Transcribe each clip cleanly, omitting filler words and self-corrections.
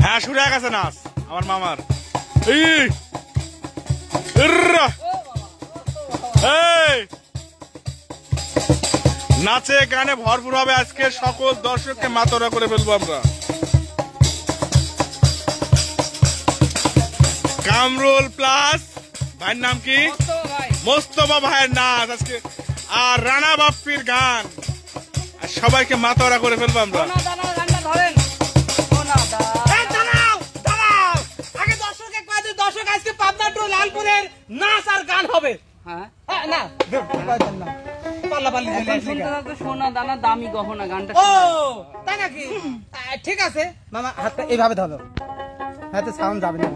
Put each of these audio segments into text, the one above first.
হ্যাঁ শুরু হয়ে গেছে নাচ আমার মামার। নাচে গানে ভরপুর হবে আজকে, সকল দর্শককে মাতোরা করে ফেলবো আমরা। কামরুল প্লাস ভাইয়ের নাম কি? মোস্তফা ভাইয়ের নাচ আজকে, আর রানা বাপ্পির গান, আর সবাইকে মাতোরা করে ফেলবো আমরা। দর্শক আজকে পাবনা টু লালপুরের নাচ আর গান হবে। সোনা দানা দামি গহনা গানটা। ও তাই নাকি? ঠিক আছে মামা, হাতটা এইভাবে ধরো, হাতে সাউন্ড যাবে না।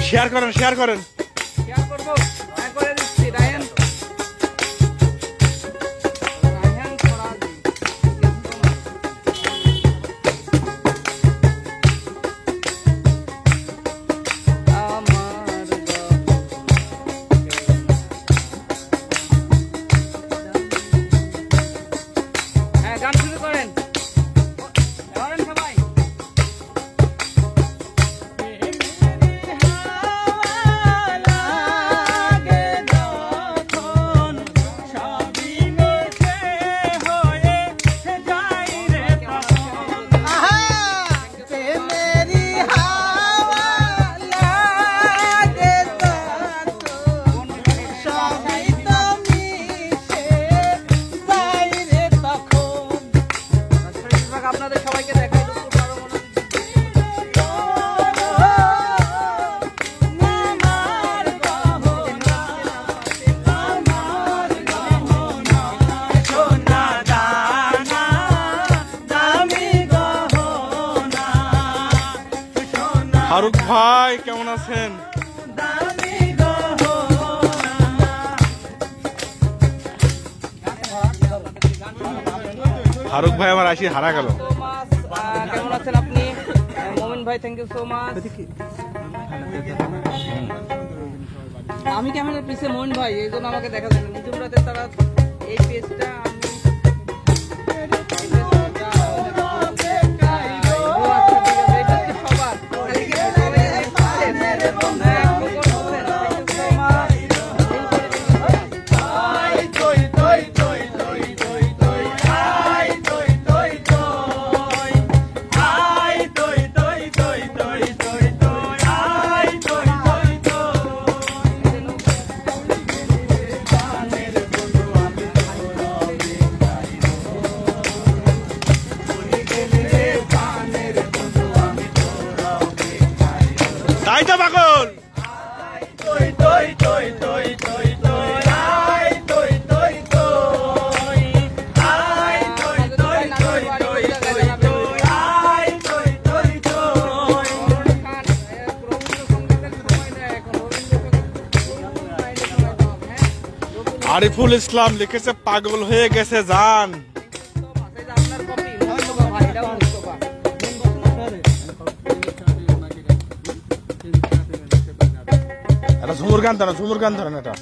শেয়ার করেন, শেয়ার করেন, শেয়ার করবো, করে দিচ্ছি। রায়হান গান শুরু করেন সবাই। আপনাদের সবাইকে দেখাই ফারুক ভাই কেমন আছেন? ফারুক ভাই আমার আসি হারা গেল। কেমন আছেন আপনি? মোমিন ভাই থ্যাংক ইউ সো মাচ। আমি ক্যামেরার পিছে মোমিন ভাই, এই জন্য আমাকে দেখা যায় নিজুম রাতে তারা এই পেজটা তাই তো পাগল। আরিফুল ইসলাম লিখেছে পাগল হয়ে গেছে জান। ঝুমুর গান ধরেন এটা।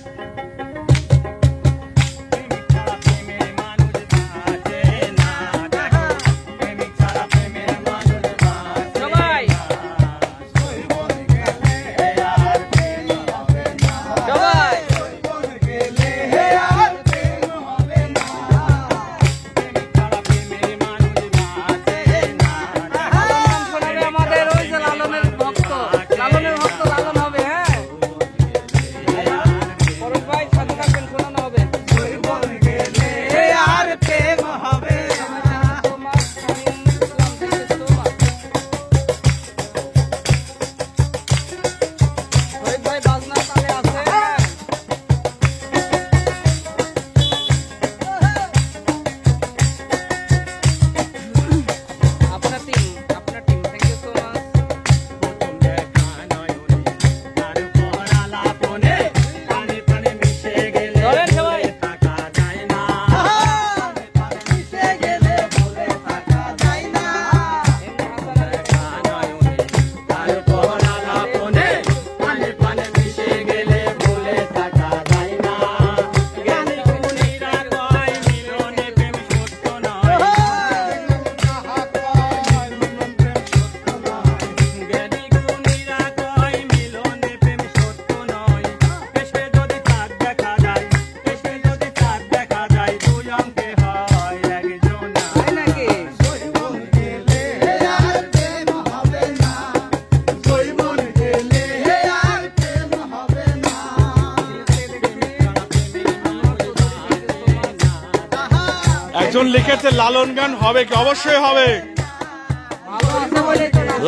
একজন লিখেছে লালন গান হবে কি? অবশ্যই হবে।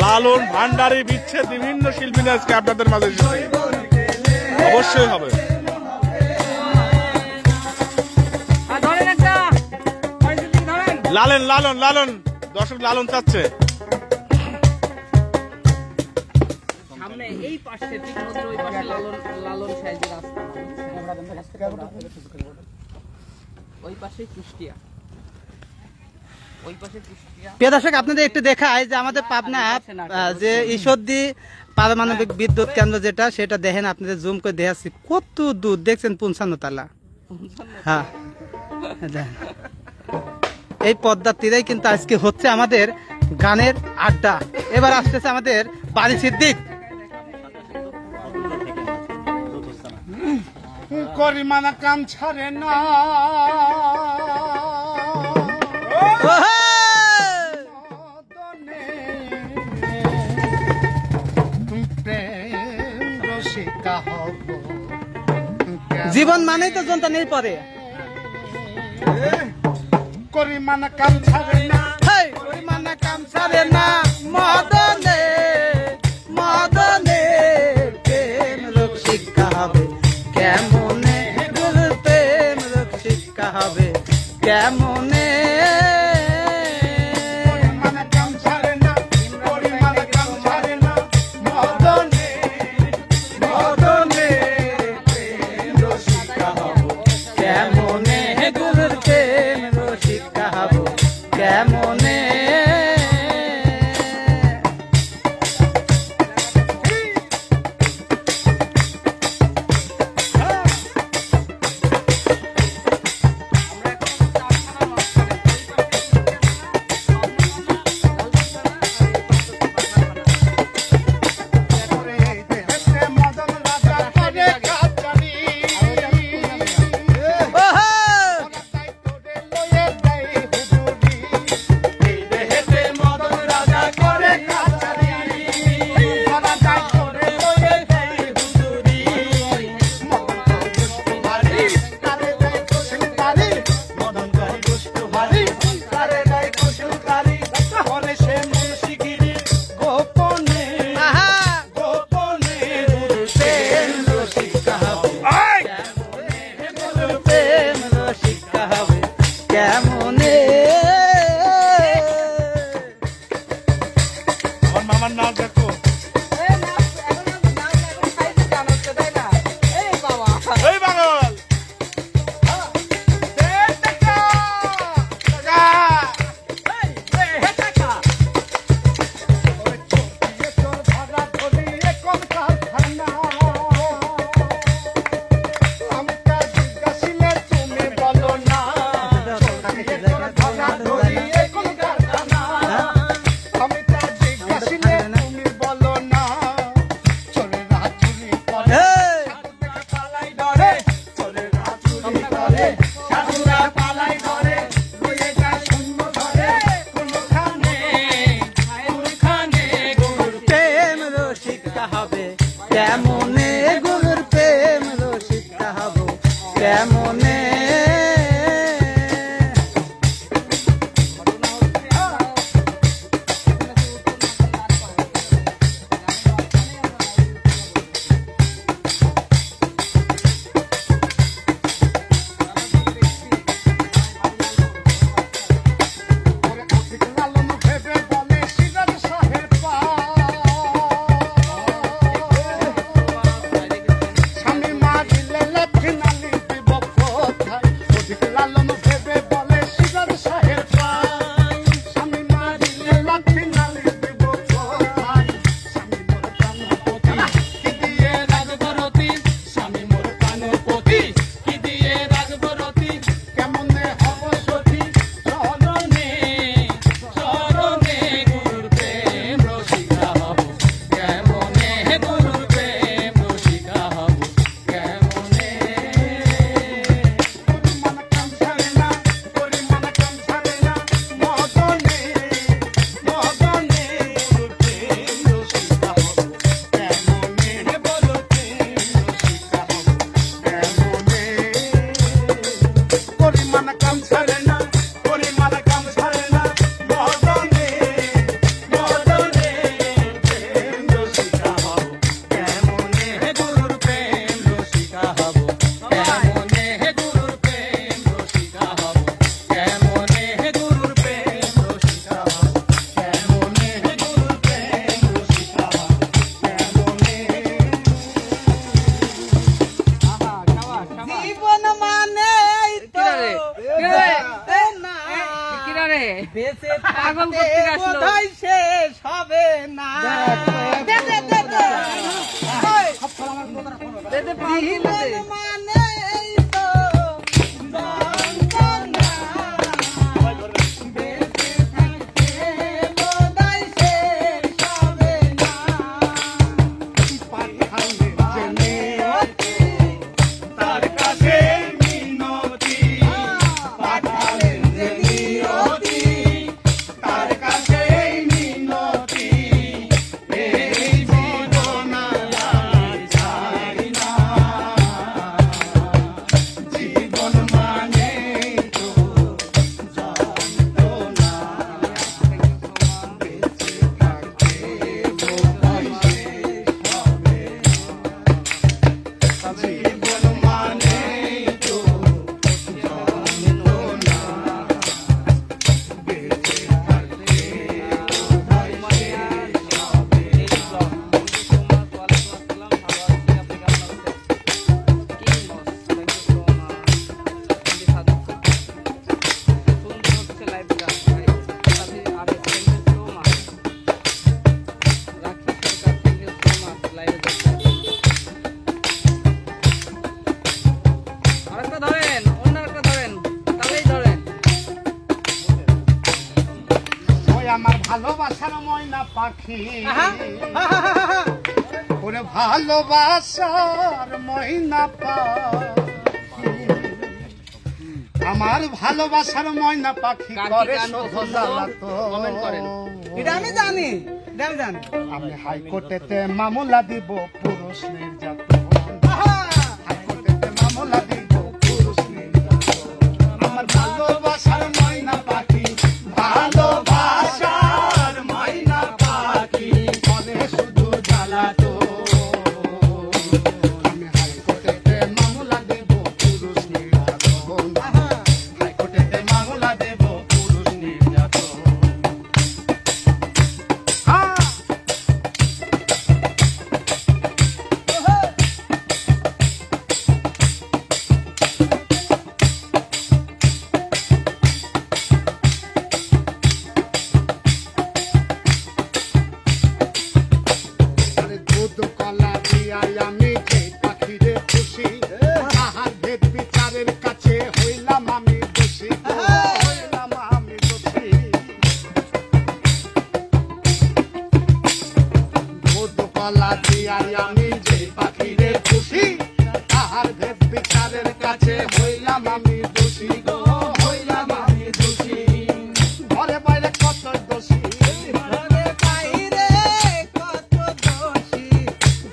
লালন ভান্ডারী বিচ্ছেদ বিভিন্ন শিল্পী আজকে আপনাদের মাঝে অবশ্যই হবে। লালন লালন লালন দর্শক লালন চাচ্ছে। সামনে এই পাশে ঠিক নদীর ওই পাশে লালন সাইজের রাস্তা, ওই পাশে কুষ্টিয়া, ওই পাশে কুষ্টিয়া। প্রিয় দর্শক আপনাদের একটু দেখায় যে আমাদের পাবনা যে ঈশ্বরদী পারমাণবিক বিদ্যুৎ কেন্দ্র যেটা, সেটা দেখেন আপনাদের জুম করে দেখাচ্ছি কত দূর দেখছেন, 55 তলা। হ্যাঁ এই পদ্মার তীরেই কিন্তু আজকে হচ্ছে আমাদের গানের আড্ডা। এবার আসতেছে আমাদের বাড়ি সিদ্দিক। করিমানা কাম ছাড়ে না জীবন মানেই তো জনতা নেই পরে। করিমানা কাম ছাড়ে না, করিমানা কাম ছাড়ে না, মদনে মদনে প্রেম রোগ শিক্ষা হবে কেমনে, প্রেম রোগ শিক্ষা হবে কেমনে। কেমনে গুরুর প্রেম রসিকা হব কেমনে পাগল করতে আসলো শেষ হবে না মানে আমার ভালোবাসার ময়না পাখি ওরে ভালোবাসার ময়না পাখি আমার ভালোবাসার ময়না পাখি করে কমেন্ট করেন। এটা আমি জানি এটা আমি জানি আমি হাইকোর্টেতে মামলা দিব পুরুষ নির্যাতন হাইকোর্টেতে মামলা দিব পুরুষ নির্যাতন আমার ভালোবাসার ময়না পাখি ভালোবাসার ময়না পাখি করে শুধু জ্বালাতো আমি হাইকোর্টেতে মামলা দেব পুরুষ নির্যাতন হাইকোর্টেতে মামলা দেব পুরুষ নির্যাতন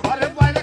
ঘরে বাইরে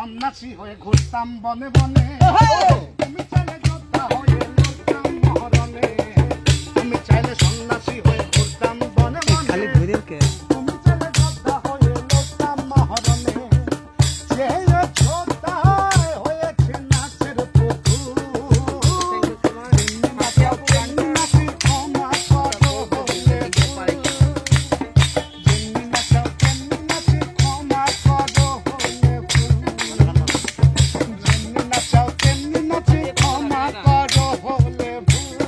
সন্ন্যাসী হয়ে ঘুরতাম বনে বনে তুমি চাইলে যোদ্ধা হয়ে লড়তাম মহরণে তুমি চাইলে সন্ন্যাসী হয়ে ঘুরতাম বনে বনে খালি ঘুরে কে তুমি চাইলে যোদ্ধা হয়ে লড়তাম মহরণে যে যোদ্ধা হয়েছে নাচের পুতুল নাচি ক্ষমা করো হলে ভুল নাচাও তেমনি নাচি ক্ষমা করো হলে ভুল নাচাও তেমনি নাচি ক্ষমা করো হলে ভুল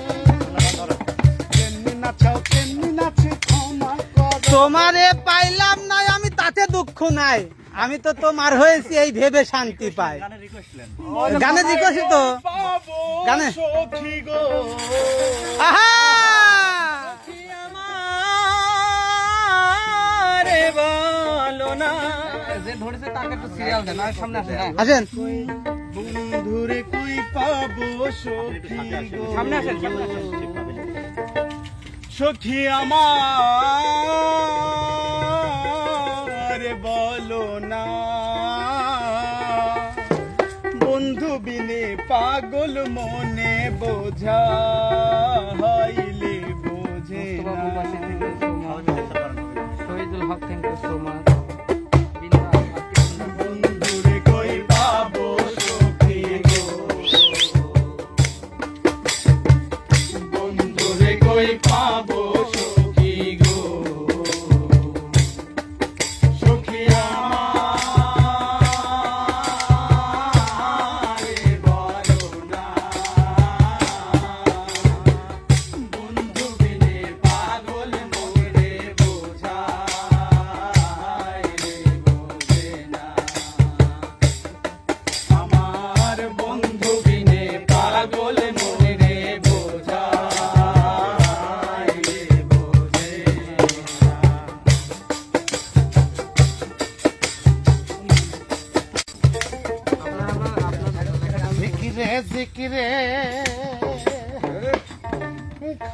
নাচাও তেমনি নাচি ক্ষমা করো তোমারে পাইলাম না আমি তাতে দুঃখ নাই আমি তো তোমার হয়েছি এই ভেবে শান্তি পাই গানে জিজ্ঞাসি তো গানে আহা আমারে বলো না যে ধরেছে তাকে একটু সিরিয়াল দেন আর সামনে আসেন আসেন বন্ধুরে কই পাবো সখী গো সামনে আসেন সখী আমার বলো না বন্ধু বিনে পাগল মনে বোঝা হইলে বোঝে না শহীদুল হক থ্যাংক ইউ সো মাচ বন্ধুরে কই পাবো সখী গো বন্ধুরে কই পাবো সখী গো সখী আমারে বলো না বন্ধু বিনে পাগল মনে বোঝা বোঝে না আমার বন্ধু বিনে পাগল মনে রে বোঝা বোঝে জিকিরে জিকিরে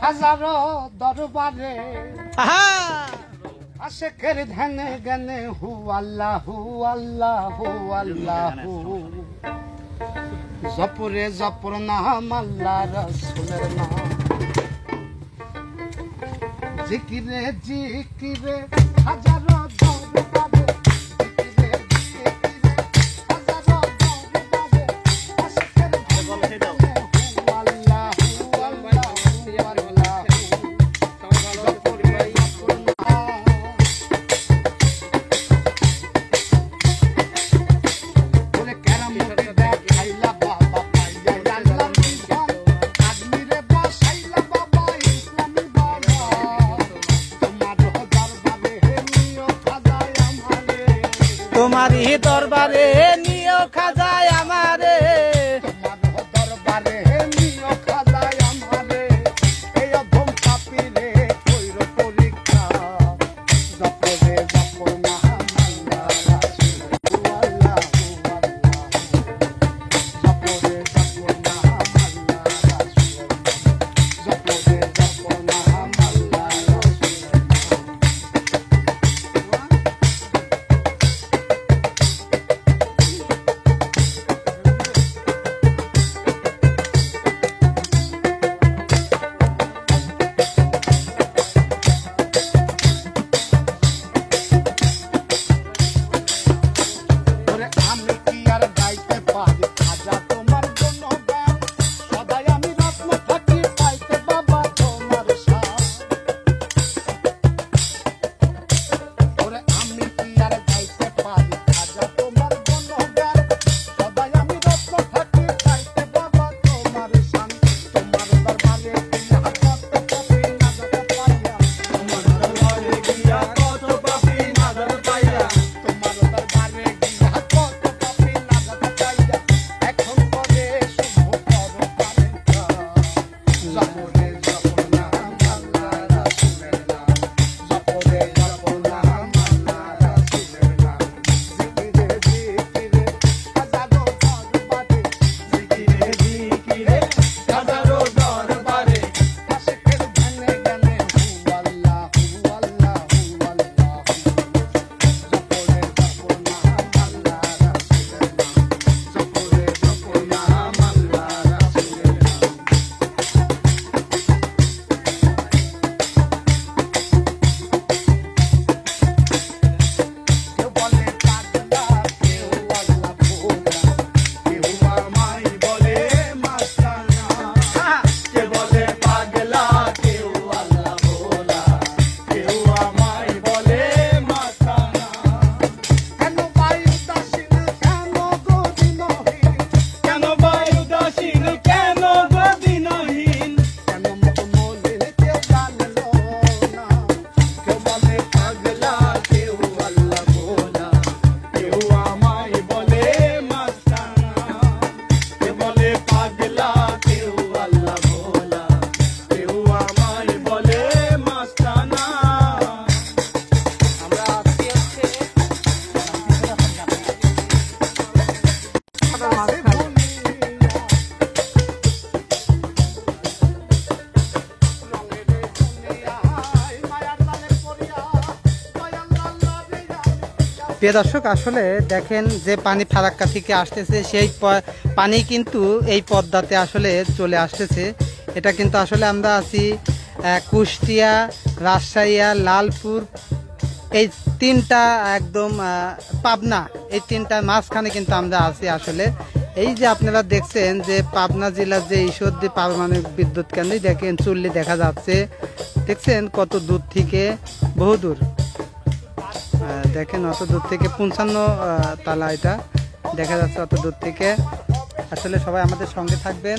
হাজারো দরবারে আহা আশেকের ধ্যানে জ্ঞানে হু আল্লাহ আল্লাহ আল্লাহ জপরে জপর নাম আল্লাহ রসুলের নাম জিকিরে জিকিরে হাজারো দরবারে জিকিরে জিকিরে হাজারো দরবারে আশেকের ধ্যানে জ্ঞানে হু আল্লাহ আল্লাহ আল্লাহ ওরে কেরামতি দেখাইলা বাবা পাইয়া আল্লাহ বিধান আদমিরে বসাইলা বাবা ইসলামী বাবা তোমারই দরবারে নিও খাজায় আমারে তোমার দরবারে নিও খাজায় আমারে এই অধম পাপীরে কইর পরীক্ষা জপরে জপর না আল্লাহ রাসূল আল্লাহ জপরে জপর না আল্লাহ রাসূল জপরে জপর না আল্লাহ রাসূল প্রিয় দর্শক, আসলে দেখেন যে পানি ফারাক্কা থেকে আসতেছে সেই পানি কিন্তু এই পদ্মাতে আসলে চলে আসতেছে। এটা কিন্তু আসলে আমরা আছি কুষ্টিয়া, রাজশাহী, লালপুর, এই তিনটা একদম পাবনা, এই তিনটার মাঝখানে কিন্তু আমরা আছি। আসলে এই যে আপনারা দেখছেন যে পাবনা জেলার যে ঈশ্বরদী পারমাণবিক বিদ্যুৎ কেন্দ্র, দেখেন চুল্লি দেখা যাচ্ছে, দেখছেন কত দূর থেকে, বহু দূর, দেখেন অত দূর থেকে 55 তালা এটা দেখা যাচ্ছে অত দূর থেকে। আসলে সবাই আমাদের সঙ্গে থাকবেন,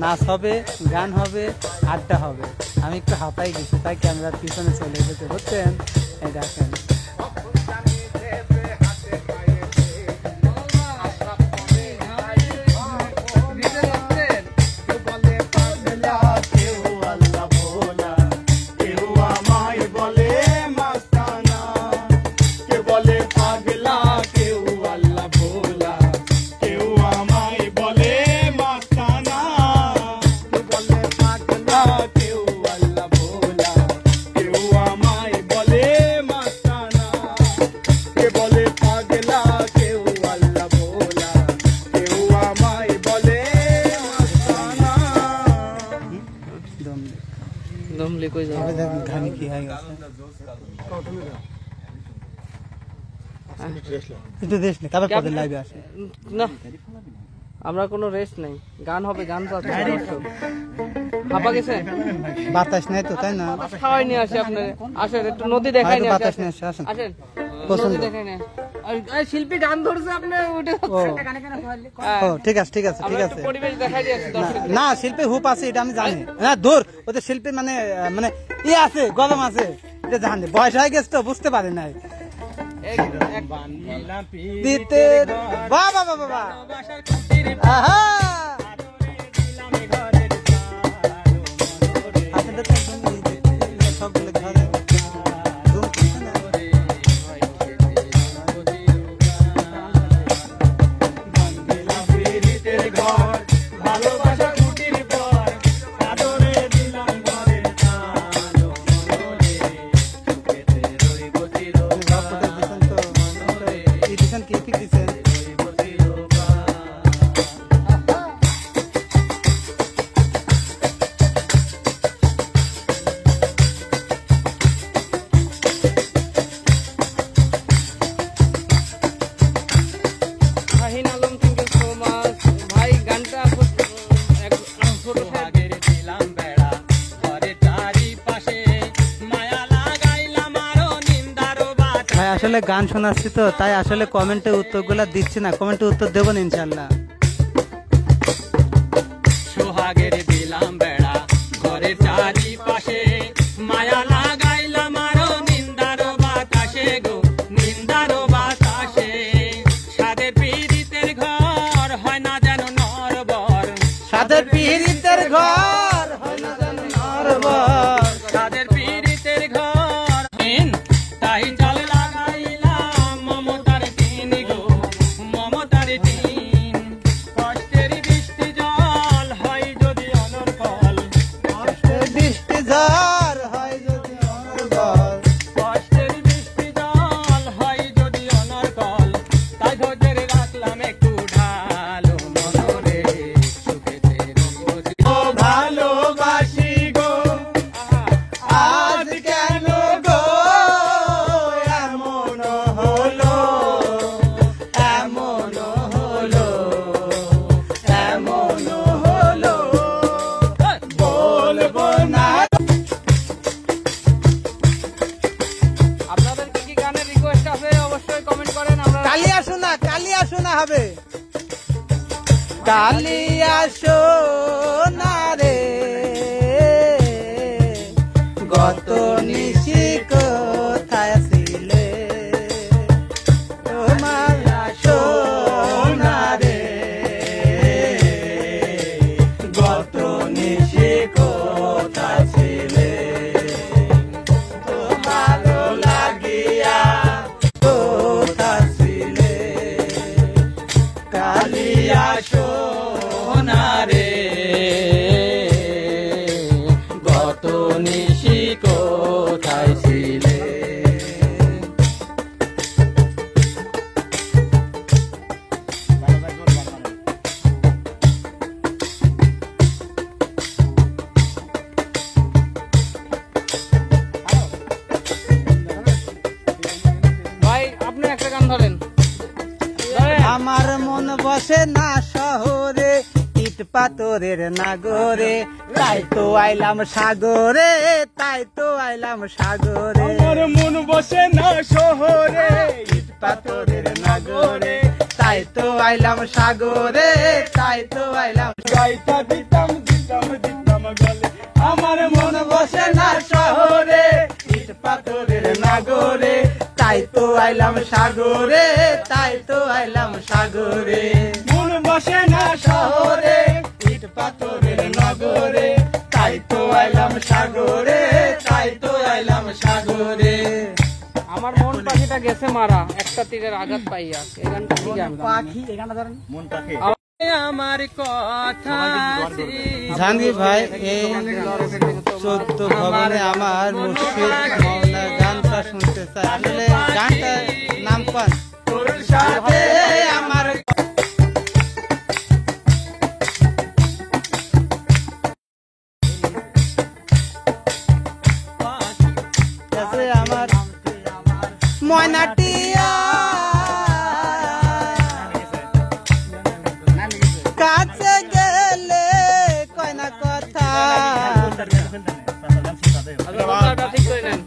নাচ হবে, গান হবে, আড্ডা হবে। আমি একটু হাঁপাই গেছি তাই ক্যামেরার পিছনে চলে এসেছে, বুঝছেন? এই দেখেন দমলি কই যাবে ঘানি কি হয়ে গেছে একটু দেশ নেই, তবে পদের লাইভে আসে না, আমরা কোনো রেস্ট নাই, গান হবে, গান চাচ্ছে। হাঁপা গেছে, বাতাস নেই তো, তাই না? খাওয়াই নিয়ে আসি আপনার, আসেন একটু নদী দেখাই নিয়ে বাতাস নিয়ে আসে, আসেন। আসেন পছন্দ। নদী দেখাই নিয়ে শিল্পী গান ধরছে আপনার উঠে। ও ঠিক আছে, ঠিক আছে, ঠিক আছে। পরিবেশ দেখাই দিয়েছি দর্শক। না, শিল্পী হুপ আছে এটা আমি জানি না, দূর ওদের শিল্পী মানে মানে ইয়ে আছে, গরম আছে, এটা জানি, বয়স হয়ে গেছে তো বুঝতে পারি নাই। বাবা বাবা বাবা, আহা সবগুলো ঘরে আসলে গান শোনাচ্ছি তো তাই আসলে কমেন্টে উত্তরগুলো দিচ্ছি না, কমেন্টে উত্তর দেবো না ইনশাল্লাহ। সোহাগের দিলাম বেড়া ঘরের চারিপাশে, মায়া লাগাইলাম আরো নিন্দার বাতাসে গো, নিন্দার বাতাসে। সাদের পীড়িতের ঘর হয় না যেন নরবর, সাদের পীড়িতের ঘর হয় না যেন নরবর, সাদের পীড়িতের ঘর তাই জল লাগাইলাম মমতার টিন গো, মমতার টিন। কষ্টের বৃষ্টি জল হয় যদি অনর্গল, বৃষ্টি ঝড় হয় যদি অনর্গল, কষ্টের বৃষ্টি জল হয় যদি অনর্গল। তাই ধৈর্যের রাখলাম একটু ঢাল মনরে, সুখেতে ও ভালোবাসি গো, আজ কেন গো এমন হলো, এমন হলো, এমন হলো, বলবো না। আপনাদের কি কি গানের রিকোয়েস্ট আছে অবশ্যই কমেন্ট করেন। আমরা কালিয়া শোনা, কালিয়া শোনা হবে, কালিয়া শোনা রে, গত নিশি কোথায় ছিলে, তোমার শোনা রে, গত নিশি কোথায় ছিলে, তোমার লাগিয়া কোথায় ছিলে, কালিয়া শোনা রে, গত নিশি কোথায় ছিলে। আমার মন বসে না শহরে, ইট পাথরের নাগরে, তাই তো আইলাম সাগরে, তাই তো আইলাম সাগরে। আমার মন বসে না শহরে, ইট পাথরের নাগরে, তাই তো আইলাম সাগরে, তাই তো আইলাম। গাইতা দিতাম দিতাম দিতাম গলে, আমার মন বসে না শহরে, ইট পাথরের নাগরে, তাই তো আইলাম সাগরে, তাই তো আইলাম সাগরে। মন বসে না শহরে, ইট পাথরের নগরে, তাই তো আইলাম সাগরে, তাই তো আইলাম সাগরে। আমার মন পাখিটা গেছে মারা একটা তীরের আঘাত পাইয়া। এই গানটা কি গান? পাখি, এই গানটা ধরেন। আমার কথা জাহাঙ্গীর ভাই, এই 14 ভবনে আমার মুর্শিদ মৌলানা গানটা শুনতে চাই। আসলে গানটার নাম কোন? তোর সাথে আমার আমার ময়নাটিয়া কাছে গেলে কয় না কথা। ঠিক করে নেন,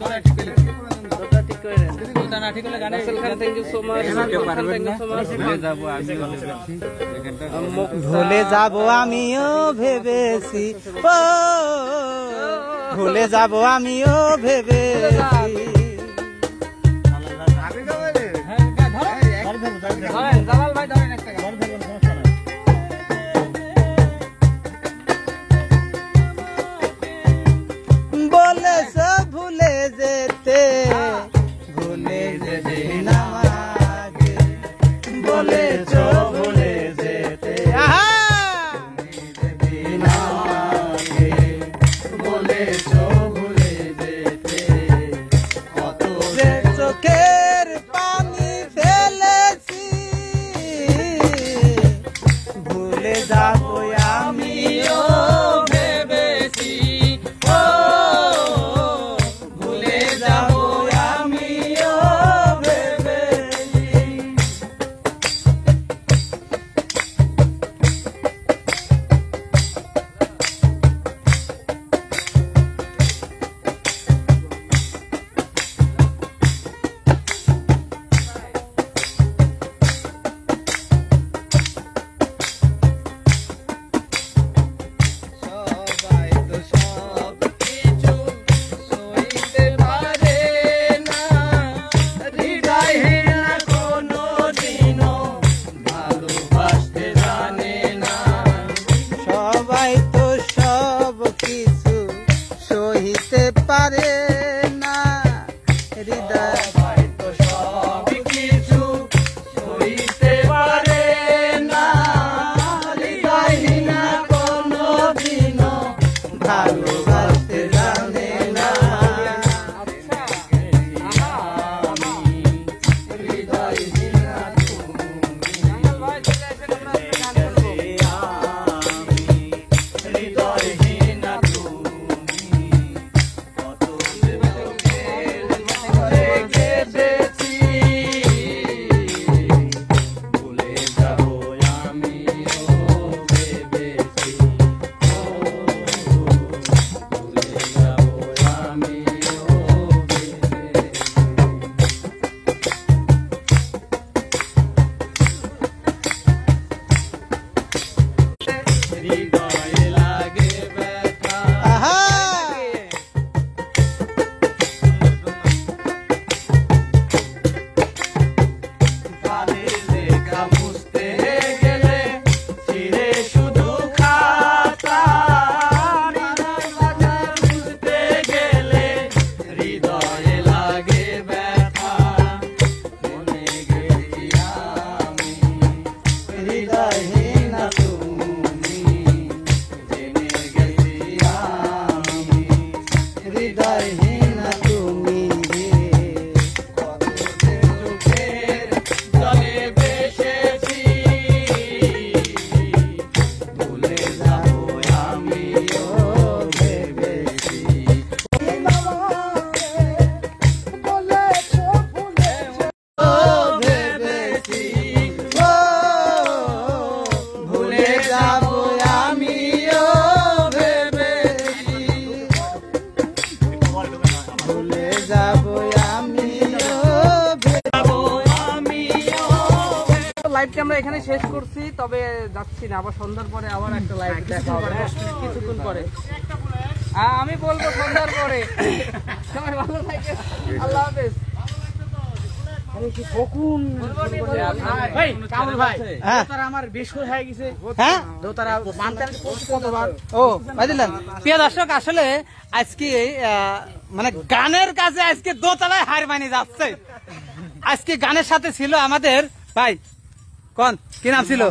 ঠিক করে নেন। রাসেল খান, থ্যাংক ইউ সো মাচ। ভুলে যাব আমিও ভেবেছি, ও ভুলে যাব আমিও ভেবেছি। জালাল ভাই ধরেন একটা গান। বলেছ ভুলে যেতে, ভুলে যেতে নামাকে, বলেছ ভুলে যেতে নামাকে, বলেছ ভুলে যেতে। কত যে চোখের পানি ফেলেছি, ভুলে যাব আমিও ভেবেছি, ও ভুলে যাব আমিও ভেবেছি। সবাই তো সব কিছু সইতে পারে না, হৃদয়হীন কোনো দিনও ভালোবাসতে জানে না। সবাই তো সব কিছু সইতে পারে না, হৃদয় তো সব কিছু সইতে পারে না, হৃদয়হীন কোনো দিনও ভালোবাসতে জানে না। আচ্ছা, হৃদয়হীন জালাল ভাই চলে আসেন, আমরা একটা গান শুনবো। হৃদয়হীন তুমি কত ঘরে গেছি, ভুলে যাব আমিও ভেবেছি, ভুলে যাব আমিও ভেবেছি। হৃদয়ে লাগে ব্যথা। গানের লেখা বুঝতে গেলে ছিঁড়ে শুধু খাতা, হৃদয় বাজার বুঝতে গেলে হৃদয়ে লাগে ব্যথা। মনে গেছি আমি হৃদয়হীন তুমি, জেনে গেছি আমি হৃদয়হীন তুমি। কত যে চোখের জলে ভেসেছি, ভুলে যাব আমিও ভেবেছি। ও ভেবেছি, ও লাইভটা আমরা এখানে শেষ করছি, তবে যাচ্ছি না, আবার সন্ধ্যার পরে আবার একটা লাইভ দেখা হবে কিছুক্ষণ পরে। আমি বলবো সন্ধ্যার পরে। সবাই ভালো থাকেন, আল্লাহ হাফেজ। হ্যাঁ হ্যাঁ ও ভাই দিলেন। প্রিয় দর্শক, আসলে আজকে মানে গানের কাছে আজকে দোতলায় হার মানি যাচ্ছে। আজকে গানের সাথে ছিল আমাদের ভাই, কোন কি নাম ছিল,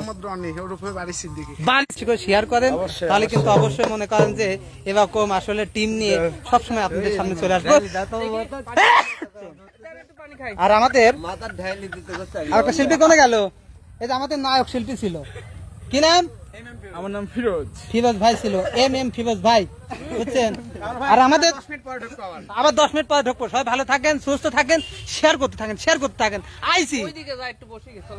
শেয়ার করেন, তাহলে কিন্তু অবশ্যই মনে করেন যে এরকম আসলে টিম নিয়ে সবসময় আপনাদের সামনে চলে আসবো। আর আমাদের আরেকটা শিল্পী কোনে গেল, এই যে আমাদের নায়ক শিল্পী ছিল, কি নাম? আমার নাম ফিরোজ। ফিরোজ ভাই ছিল, এম ফিরোজ ভাই, বুঝছেন? আর আমাদের আবার 10 মিনিট পরে ঢুকবো। সবাই ভালো থাকেন, সুস্থ থাকেন, শেয়ার করতে থাকেন। আইসি ওইদিকে যা, একটু বসে গেছে।